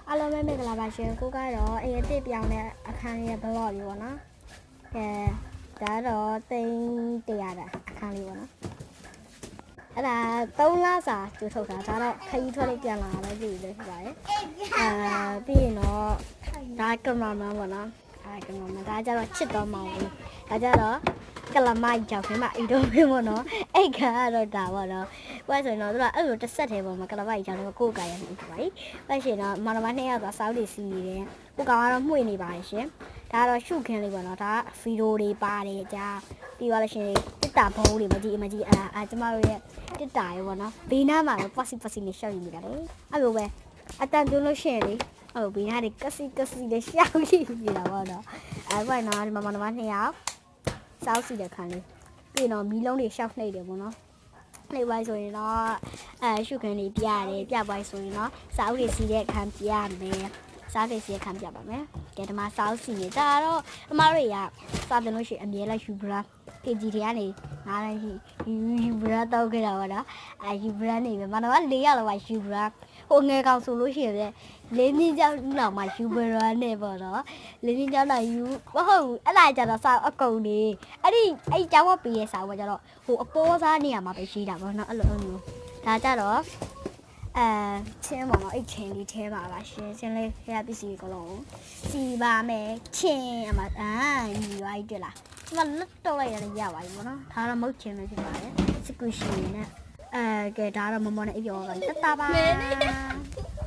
အားလုံးပဲမင်္ဂလာပါရှင်ကိုကတော့အေးတစ်ပြောင်းတဲ့အခန်းလေးရဲ့ blog လေးပေါ့နော်ကဲဒါတော့သိန်း100တာအခန်းလေးပေါ့နော်အဲ့ဒါ3လစာကျူထုတ်တာဒါတော့ခရီးထွက်လေးပြန်လာတာပဲကြည့်လို့ဖြစ်ပါတယ်ပြီးရင်တော့ဒါကင်မရာမန်ပေါ့နော်ကင်မရာမန်ဒါကြတော့ချစ်တော်မောင်လေးဒါကြတော့ကလမိုက်ကြောက်ခင်မှာအိတ်တော့ပဲပေါ့နော်အိတ်ခါကတော့ဒါပေါ့နော်ဘယ်ဆိုရင်တော့သူကအဲ့လိုတစ်ဆက်သေးပေါ့မှာကလမိုက်ကြောက်တော့ကိုယ်ကရနေပြီပါဘယ်ရှင်တော့မောင်နှမ2ယောက်သာစောက်တွေစီနေတယ်ကိုကောင်ကတော့မှု့နေပါရှင်ဒါကတော့ရှုခင်းလေးပေါ့နော်ဒါဗီဒီယိုတွေပါတယ်ကြာပြီးသွားလို့ရှင်တစ်တာဘုံတွေမကြည့်ကျမတို့ရဲ့တစ်တာရေပေါ့နော်ဘေးနားမှာတော့ပတ်စီနေရှောက်နေကြတယ်အဲ့လိုပဲအတန်တွန်းလို့ရှင်လေဟုတ်ဘေးနားတွေကစီလေးရှောက်နေတာပေါ့နော်အဲ့ဘာနော်ဒီမောင်နှမ2ယောက်စောက်စီတဲ့ခန်းလေးပြီးတော့မီးလုံးတွေရှောက်နှိပ်တယ်ပေါ့နော်နှိပ်ပိုင်းဆိုရင်တော့ရှုခင်းလေးပြရတယ်ပြပိုင်းဆိုရင်တော့စောက်တွေစီတဲ့ခန်းပြမယ်စားတွေစီတဲ့ခန်းပြပါမယ်ကဲဒီမှာစောက်စီနေဒါတော့အမတို့တွေကစားတယ်လို့ရှိရင်အမြဲလိုက်ယူဘရာ KG တွေကနေငါလည်းယူဘရာတောက်ခဲ့တာပါနော်ယူဘရာနေပဲမနက်4ရက်လောက်ပါယူဘရာဟိုငယ်ကောင်ဆိုလို့ရှိရင်လေလေးနည်းကြောင်းလောက်မှယူဘရာနေပေါ့နော်လေးနည်းကြောင်းလောက်ယူမဟုတ်ဘူးအဲ့ဒါကြတော့စာအကုန်နေအဲ့ကြောင်းမပေးရစာကကြတော့ဟိုအပေါ်စားနေရမှာပဲရှိတာပေါ့နော်အဲ့လိုမျိုးဒါကြတော့ချင်းပေါ့နော်အဲ့ချင်းလေးထဲပါပါရှင်ချင်းလေးဖျက်ပစ္စည်းကလုံးစီပါမယ်ချင်းအမညီရွားကြီးတွေ့လားဒီမှာလွတ်တော့လိုက်ရတယ်ရပါပြီပေါ့နော်ဒါတော့မဟုတ်ချင်းပဲဖြစ်ပါတယ်စကူရှီနဲ့ကဲဒါတော့မမနဲ့အပြောပါတတပါ